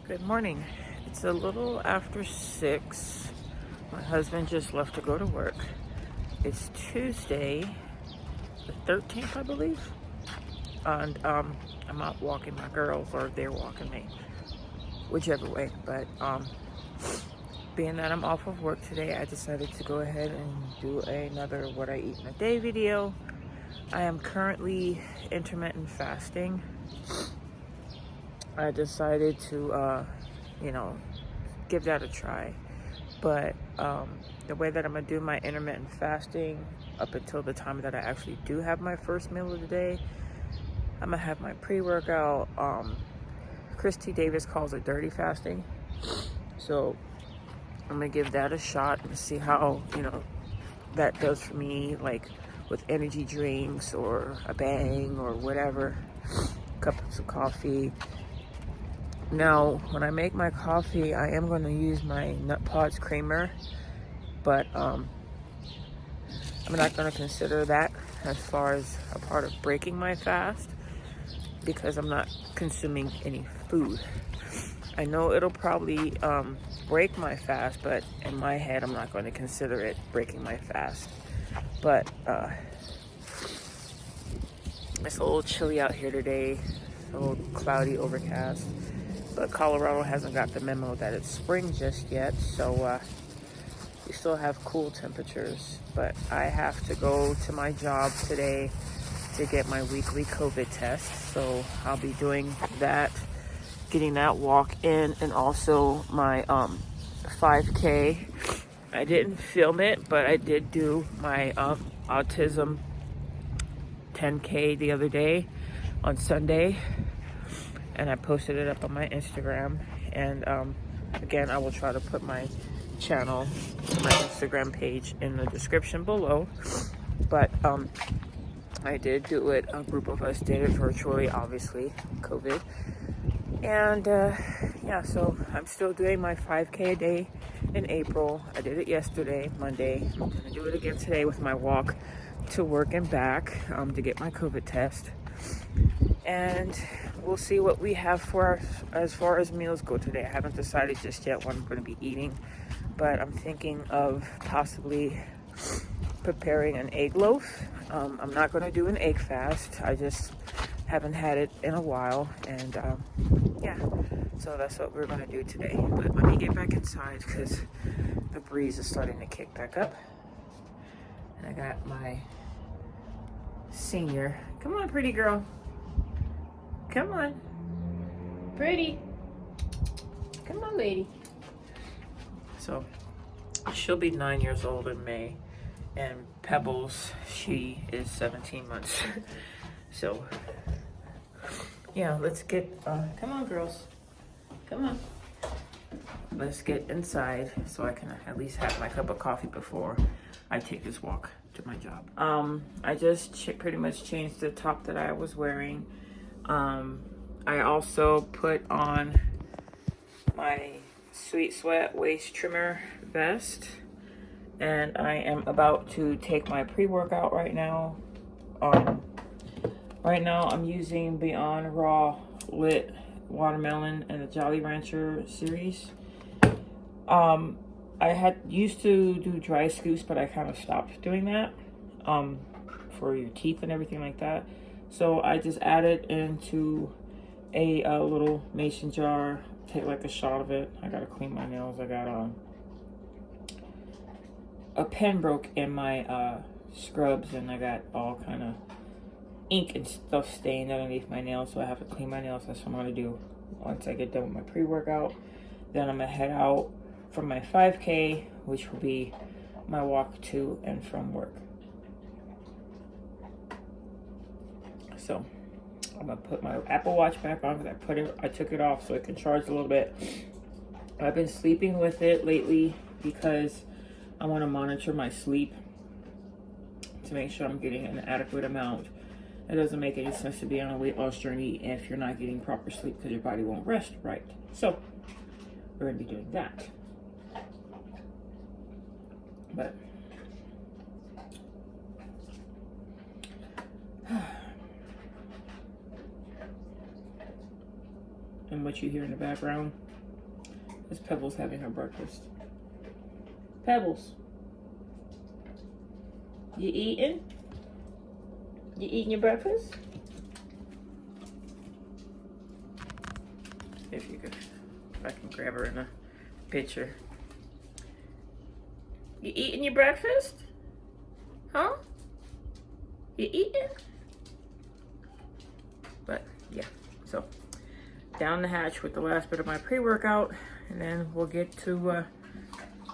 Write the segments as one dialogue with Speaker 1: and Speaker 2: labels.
Speaker 1: Good morning. It's a little after 6. My husband just left to go to work. It's Tuesday, the 13th, I believe. And I'm out walking my girls, or they're walking me, whichever way. But being that I'm off of work today, I decided to go ahead and do another What I Eat in a Day video. I am currently intermittent fasting. I decided to, give that a try. But the way that I'm going to do my intermittent fasting up until the time that I actually do have my first meal of the day, I'm going to have my pre-workout. Christy Davis calls it dirty fasting. So I'm going to give that a shot and see how, that does for me, like with energy drinks or a bang or whatever, cups of coffee. Now, when I make my coffee, I am going to use my Nut Pods creamer, but I'm not going to consider that as far as a part of breaking my fast because I'm not consuming any food. I know it'll probably break my fast, but in my head, I'm not going to consider it breaking my fast. But it's a little chilly out here today, a little cloudy, overcast. But Colorado hasn't got the memo that it's spring just yet, so we still have cool temperatures. But I have to go to my job today to get my weekly COVID test, so I'll be doing that, getting that walk in, and also my 5K. I didn't film it, but I did do my autism 10K the other day on Sunday. And I posted it up on my Instagram. And again, I will try to put my channel, my Instagram page in the description below. But I did do it. A group of us did it virtually, obviously, COVID. And yeah, so I'm still doing my 5K a day in April. I did it yesterday, Monday. I'm gonna do it again today with my walk to work and back to get my COVID test. And we'll see what we have for as far as meals go today. I haven't decided just yet what I'm going to be eating, but I'm thinking of possibly preparing an egg loaf. I'm not going to do an egg fast. I just haven't had it in a while, and yeah, so that's what we're going to do today. But let me get back inside because the breeze is starting to kick back up. And I got my senior. Come on, pretty girl. Come on. Pretty. Come on, lady. So, she'll be 9 years old in May. And Pebbles, she is 17 months. So, yeah, let's get, come on, girls. Come on. Let's get inside so I can at least have my cup of coffee before I take this walk to my job. I just pretty much changed the top that I was wearing. I also put on my Sweet Sweat waist trimmer vest, and I am about to take my pre-workout right now. Right now I'm using Beyond Raw Lit Watermelon and the Jolly Rancher series. I had used to do dry scoops, but I kind of stopped doing that for your teeth and everything like that. So I just added into a little mason jar, take like a shot of it. I gotta clean my nails. I got a pen broke in my scrubs, and I got all kind of ink and stuff stained underneath my nails, so I have to clean my nails. That's what I'm gonna do once I get done with my pre-workout. Then I'm gonna head out for my 5K, which will be my walk to and from work. So I'm gonna put my Apple Watch back on because I took it off so it can charge a little bit. I've been sleeping with it lately because I want to monitor my sleep to make sure I'm getting an adequate amount. It doesn't make any sense to be on a weight loss journey if you're not getting proper sleep because your body won't rest right. So we're gonna be doing that. But And what you hear in the background is Pebbles having her breakfast. Pebbles, you eating? You eating your breakfast? If you could, if I can grab her in a picture. You eating your breakfast? Huh? You eating? But yeah, so down the hatch with the last bit of my pre-workout, and then we'll get to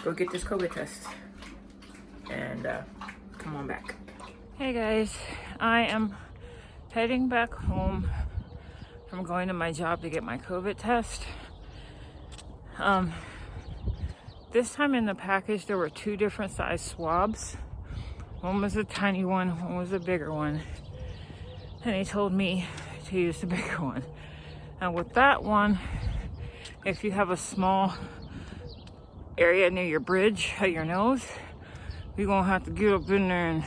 Speaker 1: go get this COVID test and come on back. Hey guys, I am heading back home from going to my job to get my COVID test. This time in the package there were 2 different size swabs. One was a tiny one was a bigger one. And he told me to use the bigger one. And with that one, if you have a small area near your bridge at your nose, you're gonna have to get up in there and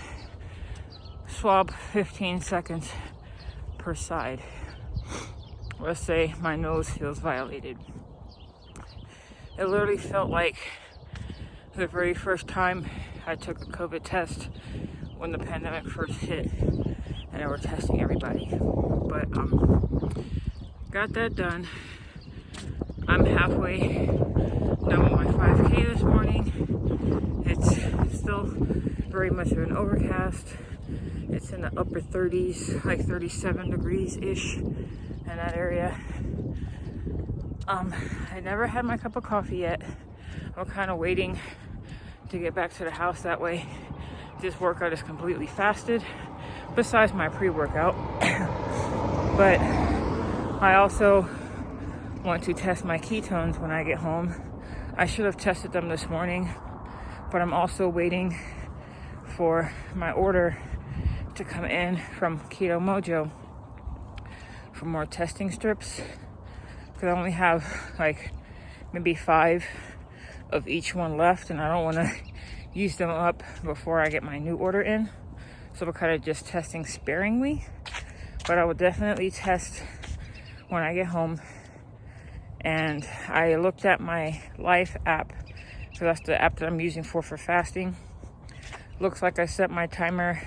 Speaker 1: swab 15 seconds per side. Let's say my nose feels violated. It literally felt like the very first time I took a COVID test when the pandemic first hit and they were testing everybody. But got that done. I'm halfway done with my 5K this morning. It's still very much of an overcast. It's in the upper 30s, like 37 degrees-ish in that area. I never had my cup of coffee yet. I'm kind of waiting to get back to the house. That way this workout is completely fasted, besides my pre-workout. But I also want to test my ketones when I get home. I should have tested them this morning, but I'm also waiting for my order to come in from Keto Mojo for more testing strips, because I only have like maybe 5 of each one left, and I don't want to use them up before I get my new order in. So we're kind of just testing sparingly, but I will definitely test when I get home. And I looked at my Life app, so that's the app that I'm using for fasting. Looks like I set my timer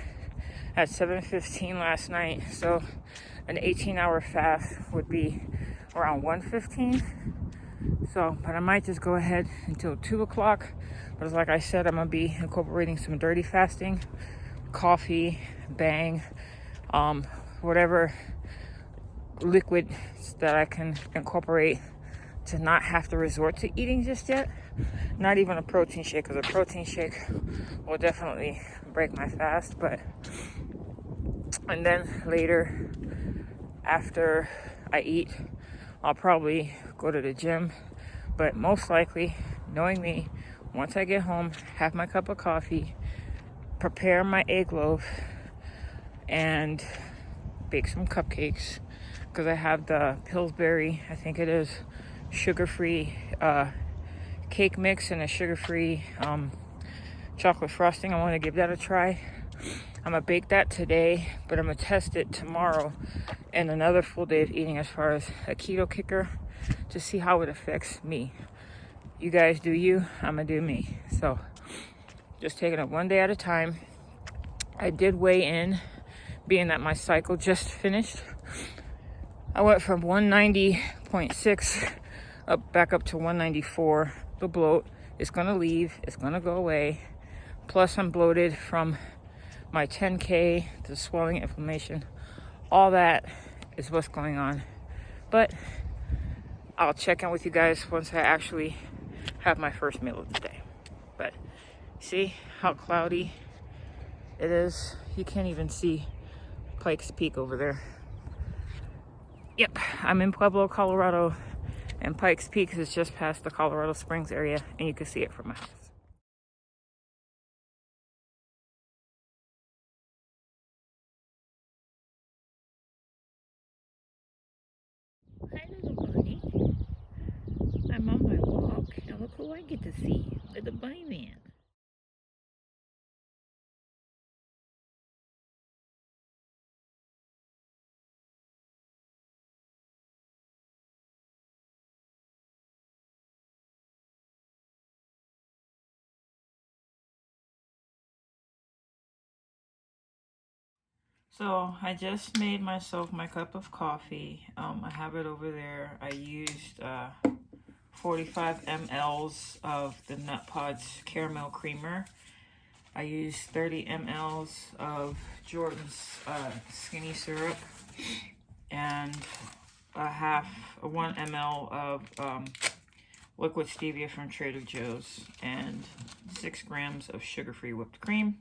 Speaker 1: at 7:15 last night, so an 18-hour fast would be around 1:15. So, but I might just go ahead until 2 o'clock. But like I said, I'm gonna be incorporating some dirty fasting, coffee, bang, whatever liquid that I can incorporate to not have to resort to eating just yet. Not even a protein shake, because a protein shake will definitely break my fast. But and then later, after I eat, I'll probably go to the gym. But most likely, knowing me, once I get home, have my cup of coffee, prepare my egg loaf, and bake some cupcakes, because I have the Pillsbury, I think it is, sugar-free cake mix and a sugar-free chocolate frosting. I want to give that a try. I'm gonna bake that today, but I'm gonna test it tomorrow and another full day of eating as far as a keto kicker, to see how it affects me. You guys do you, I'm gonna do me. So just taking it one day at a time. I did weigh in, being that my cycle just finished. I went from 190.6 back up to 194. The bloat is gonna leave, it's gonna go away. Plus I'm bloated from my 10K, the swelling, inflammation, all that is what's going on. But I'll check in with you guys once I actually have my first meal of the day. But see how cloudy it is? You can't even see Pikes Peak over there. Yep, I'm in Pueblo, Colorado, and Pikes Peak is just past the Colorado Springs area, and you can see it from my house. Hi, little bunny. I'm on my walk, and look who I get to see, the bunny man.
Speaker 2: So I just made myself my cup of coffee. I have it over there. I used 45 mLs of the Nut Pods caramel creamer. I used 30 mLs of Jordan's skinny syrup and 1 ml of liquid stevia from Trader Joe's and 6 grams of sugar-free whipped cream.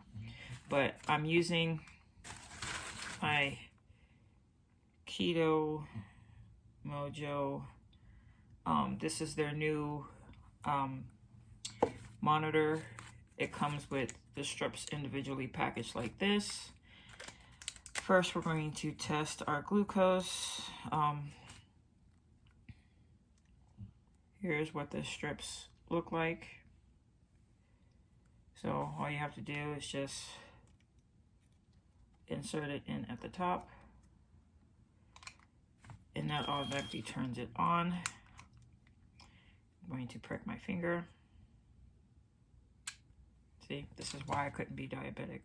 Speaker 2: But I'm using my Ketone Mojo. This is their new monitor. It comes with the strips individually packaged like this. First, we're going to test our glucose. Here's what the strips look like. So all you have to do is just insert it in at the top, and that automatically turns it on. I'm going to prick my finger. See, this is why I couldn't be diabetic.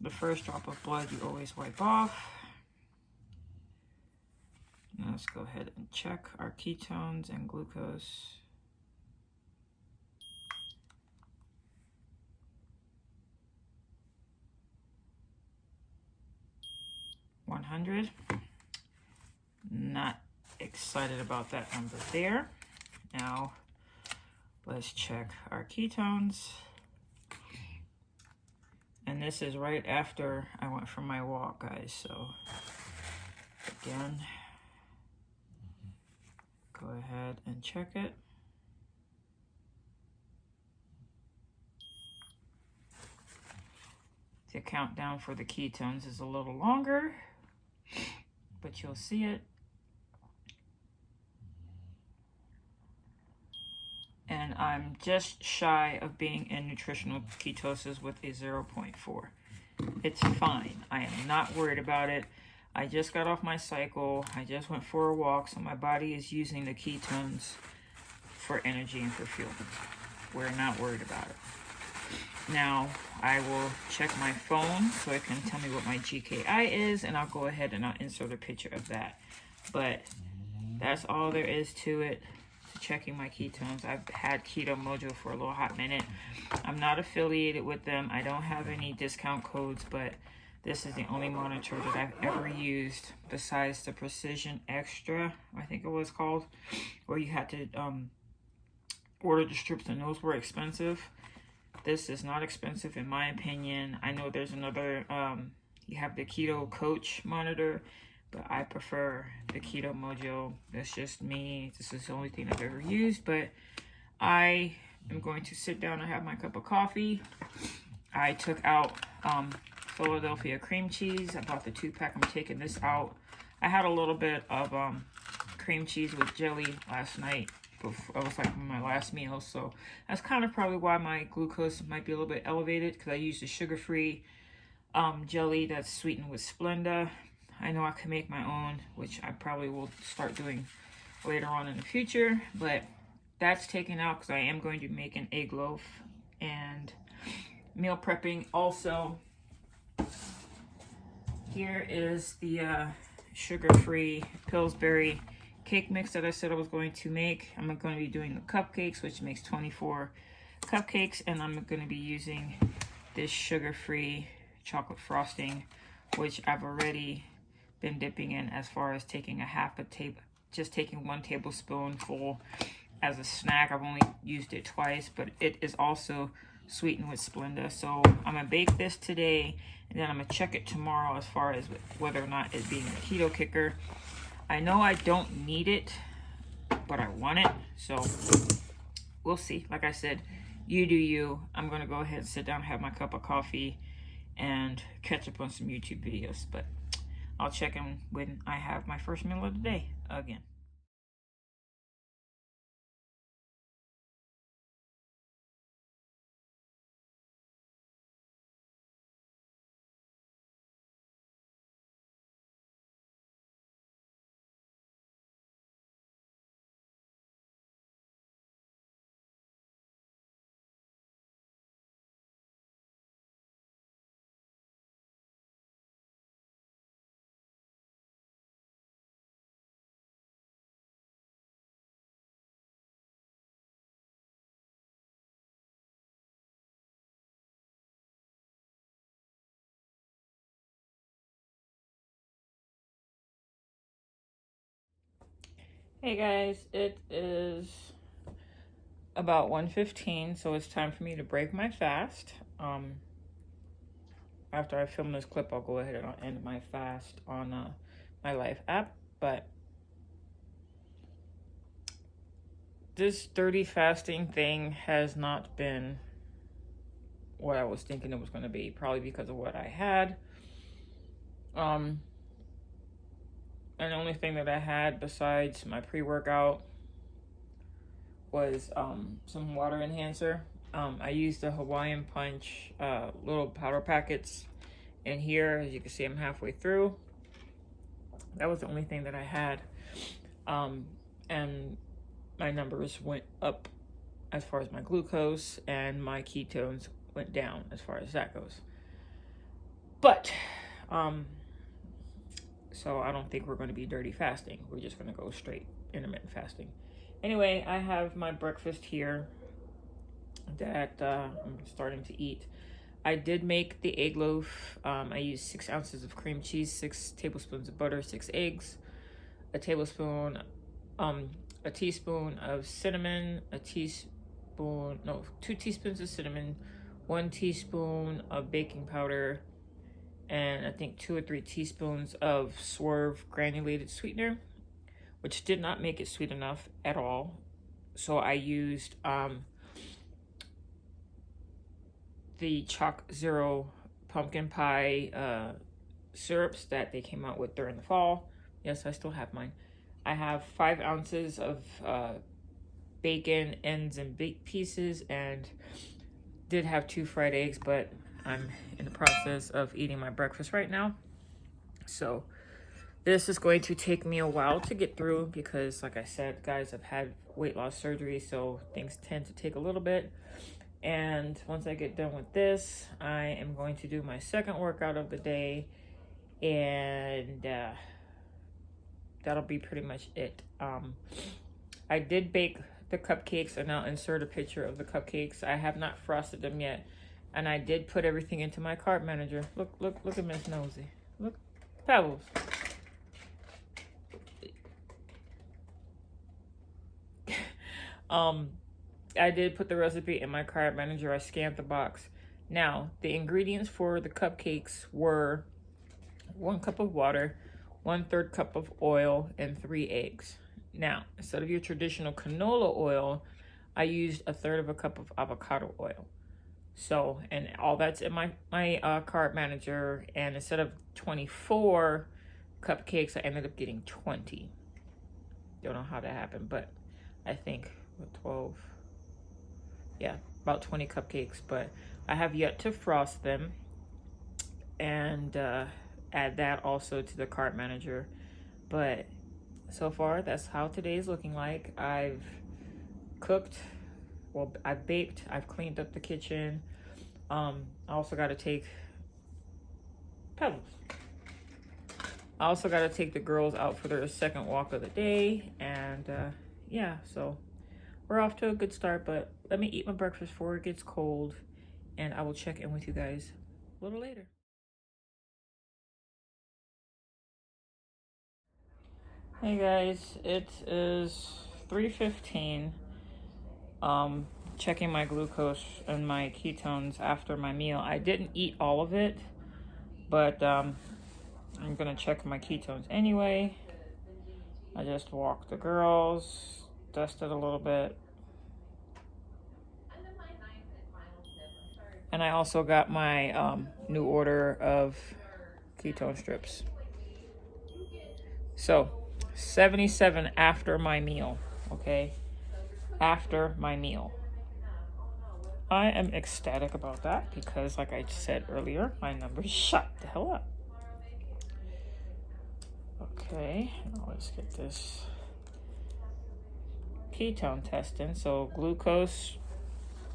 Speaker 2: The first drop of blood you always wipe off. Now let's go ahead and check our ketones and glucose. $100. Not excited about that number there. Now let's check our ketones. And this is right after I went for my walk, guys. So again, go ahead and check it. The countdown for the ketones is a little longer, but you'll see it. And I'm just shy of being in nutritional ketosis with a 0.4. It's fine. I am not worried about it. I just got off my cycle. I just went for a walk, so my body is using the ketones for energy and for fuel. We're not worried about it. Now, I will check my phone so it can tell me what my GKI is, and I'll go ahead and I'll insert a picture of that. But that's all there is to it, to checking my ketones. I've had Keto Mojo for a little hot minute. I'm not affiliated with them. I don't have any discount codes, but this is the only monitor that I've ever used besides the Precision Extra, I think it was called, where you had to order the strips, and those were expensive. This is not expensive in my opinion. I know there's another, you have the Keto Coach monitor, but I prefer the Keto Mojo. That's just me. This is the only thing I've ever used, but I am going to sit down and have my cup of coffee. I took out Philadelphia cream cheese. I bought the 2-pack. I'm taking this out. I had a little bit of cream cheese with jelly last night. It was like my last meal, so that's kind of probably why my glucose might be a little bit elevated, because I used a sugar-free jelly that's sweetened with Splenda. I know I can make my own, which I probably will start doing later on in the future, but that's taken out because I am going to make an egg loaf and meal prepping. Also, here is the sugar-free Pillsbury cake mix that I said I was going to make. I'm going to be doing the cupcakes, which makes 24 cupcakes, and I'm going to be using this sugar-free chocolate frosting, which I've already been dipping in, as far as taking just taking 1 tablespoonful as a snack. I've only used it twice, but it is also sweetened with Splenda. So I'm gonna bake this today, and then I'm gonna check it tomorrow as far as whether or not it being a keto kicker. I know I don't need it, but I want it, so we'll see. Like I said, you do you. I'm gonna go ahead and sit down, have my cup of coffee, and catch up on some YouTube videos, but I'll check in when I have my first meal of the day again. Hey guys, it is about 1:15, so it's time for me to break my fast. After I film this clip, I'll go ahead and I'll end my fast on my Life app. But this dirty fasting thing has not been what I was thinking it was going to be, probably because of what I had. And the only thing that I had besides my pre-workout was some water enhancer. I used the Hawaiian Punch little powder packets in here. As you can see, I'm halfway through. That was the only thing that I had. And my numbers went up as far as my glucose, and my ketones went down as far as that goes. But so I don't think we're going to be dirty fasting. We're just going to go straight intermittent fasting. Anyway, I have my breakfast here that I'm starting to eat. I did make the egg loaf. I used 6 ounces of cream cheese, 6 tablespoons of butter, 6 eggs, a teaspoon of cinnamon, 2 teaspoons of cinnamon, 1 teaspoon of baking powder, and I think 2 or 3 teaspoons of Swerve granulated sweetener, which did not make it sweet enough at all. So I used the Chalk Zero pumpkin pie syrups that they came out with during the fall. Yes, I still have mine. I have 5 ounces of bacon ends and baked pieces, and did have 2 fried eggs, but I'm in the process of eating my breakfast right now. So this is going to take me a while to get through because, like I said, guys, I've had weight loss surgery, so things tend to take a little bit. And once I get done with this, I am going to do my second workout of the day, and that'll be pretty much it. I did bake the cupcakes, and I'll insert a picture of the cupcakes. I have not frosted them yet, and I did put everything into my cart manager. Look at Miss Nosy. Look, Pebbles. I did put the recipe in my cart manager. I scanned the box. Now, the ingredients for the cupcakes were 1 cup of water, 1/3 cup of oil, and 3 eggs. Now, instead of your traditional canola oil, I used 1/3 cup of avocado oil. So, and all that's in my cart manager. And instead of 24 cupcakes, I ended up getting 20. Don't know how that happened, but I think 12. Yeah, about 20 cupcakes. But I have yet to frost them, and add that also to the cart manager. But so far, that's how today is looking like. I've cooked, well, I've baked, I've cleaned up the kitchen. I also got to take Pebbles. I also got to take the girls out for their second walk of the day. And yeah, so we're off to a good start. But let me eat my breakfast before it gets cold, and I will check in with you guys a little later. Hey guys, it is 3:15. Checking my glucose and my ketones after my meal. I didn't eat all of it, but I'm gonna check my ketones anyway. I just walked the girls, dusted a little bit, and I also got my new order of ketone strips. So 77 after my meal. Okay, after my meal. I am ecstatic about that because, like I said earlier, my numbers shot the hell up. Okay, now let's get this ketone testing. So glucose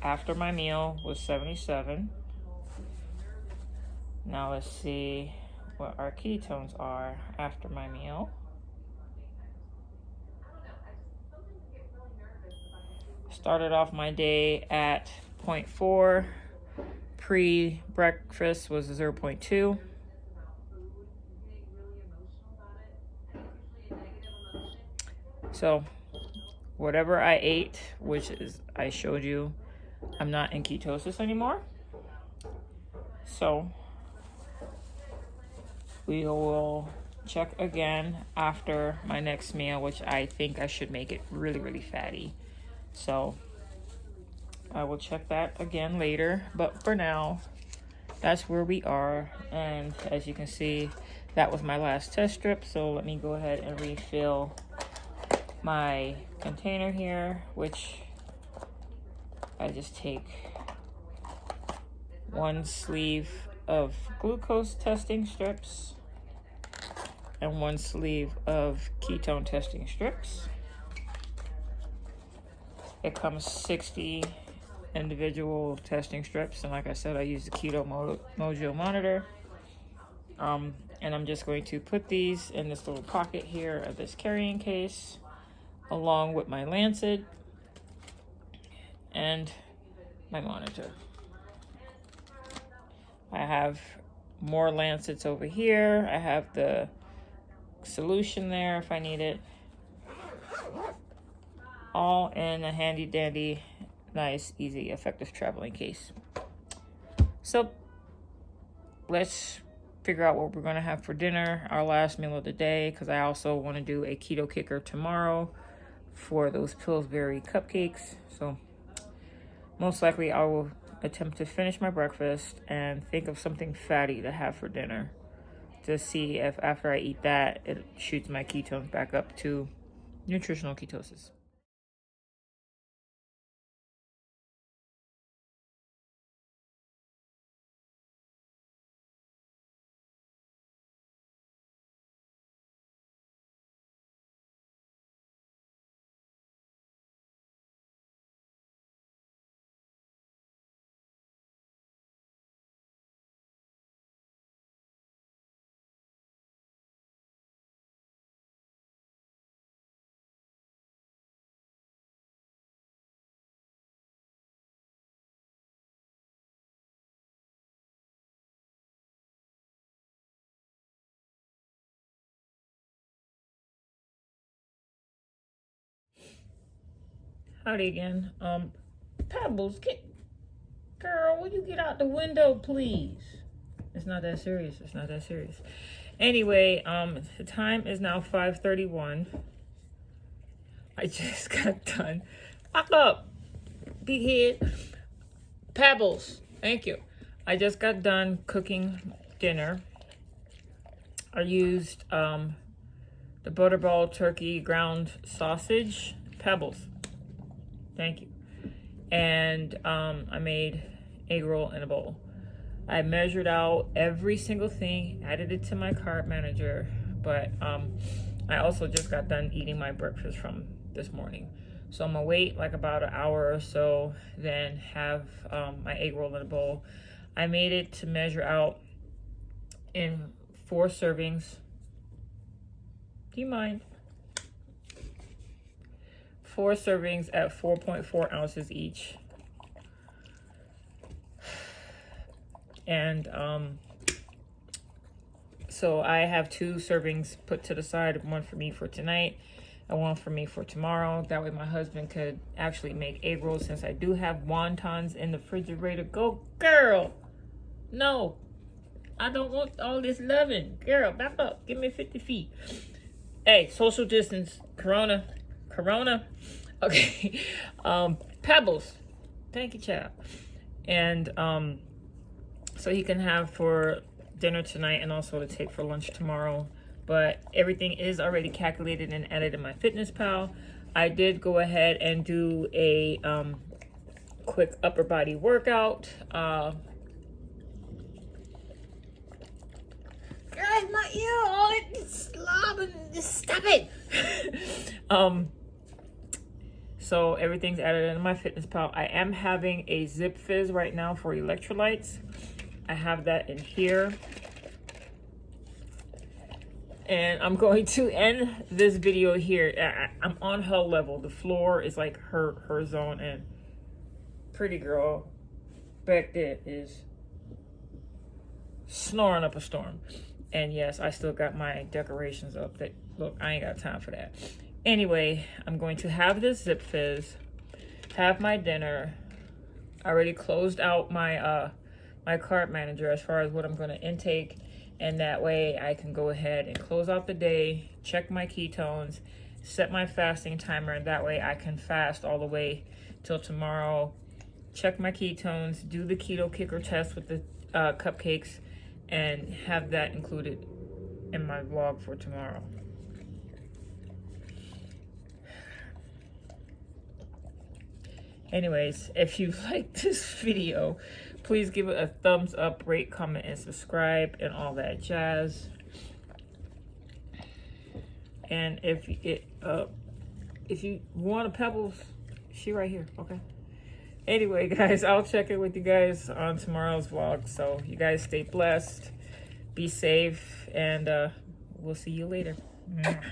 Speaker 2: after my meal was 77. Now let's see what our ketones are after my meal. Started off my day at 0.4. Pre-breakfast was 0.2. So whatever I ate, which is I showed you, I'm not in ketosis anymore. So we will check again after my next meal, which I think I should make it really, really fatty. So I will check that again later. But for now, that's where we are. And as you can see, that was my last test strip. So let me go ahead and refill my container here, which I just take one sleeve of glucose testing strips and one sleeve of ketone testing strips. It comes 60 individual testing strips, and like I said, I use the mojo monitor. And I'm just going to put these in this little pocket here of this carrying case, along with my lancet and my monitor. I have more lancets over here. I have the solution there if I need it. All in a handy dandy, nice, easy, effective traveling case. So let's figure out what we're going to have for dinner, our last meal of the day, because I also want to do a keto kicker tomorrow for those Pillsbury cupcakes. So most likely I will attempt to finish my breakfast and think of something fatty to have for dinner to see if after I eat that, it shoots my ketones back up to nutritional ketosis. Howdy again. Pebbles, girl, will you get out the window, please? It's not that serious. It's not that serious. Anyway, the time is now 5:31. I just got done. Back up, big head. Pebbles, thank you. I just got done cooking dinner. I used the butterball turkey ground sausage. Pebbles, thank you. And I made egg roll in a bowl. I measured out every single thing, added it to my carb manager, but I also just got done eating my breakfast from this morning. So I'm gonna wait like about an hour or so, then have my egg roll in a bowl. I made it to measure out in 4 servings. Do you mind? 4 servings at 4.4 ounces each. And so I have 2 servings put to the side, one for me for tonight and one for me for tomorrow. That way my husband could actually make egg rolls, since I do have wontons in the refrigerator. Go girl! No, I don't want all this loving. Girl, back up. Give me 50 feet. Hey, social distance. Corona. Okay. Pebbles. Thank you, child. And so he can have for dinner tonight and also to take for lunch tomorrow. But everything is already calculated and added in my Fitness Pal. I did go ahead and do a quick upper body workout. Guys, my ear, all it slobbing. Just stop it. So everything's added in my Fitness Pal. I am having a Zip Fizz right now for electrolytes. I have that in here. And I'm going to end this video here. I'm on hell level. The floor is like her zone, and pretty girl back there is snoring up a storm. And yes, I still got my decorations up. That look, I ain't got time for that. Anyway, I'm going to have this Zip Fizz, have my dinner. I already closed out my my cart manager as far as what I'm going to intake, and that way I can go ahead and close out the day, check my ketones, set my fasting timer, and that way I can fast all the way till tomorrow, check my ketones, do the keto kicker test with the cupcakes, and have that included in my vlog for tomorrow. Anyways, if you like this video, please give it a thumbs up, rate, comment, and subscribe, and all that jazz. And if you want a Pebbles, she right here, okay? Anyway, guys, I'll check in with you guys on tomorrow's vlog. So you guys stay blessed, be safe, and we'll see you later. Mwah.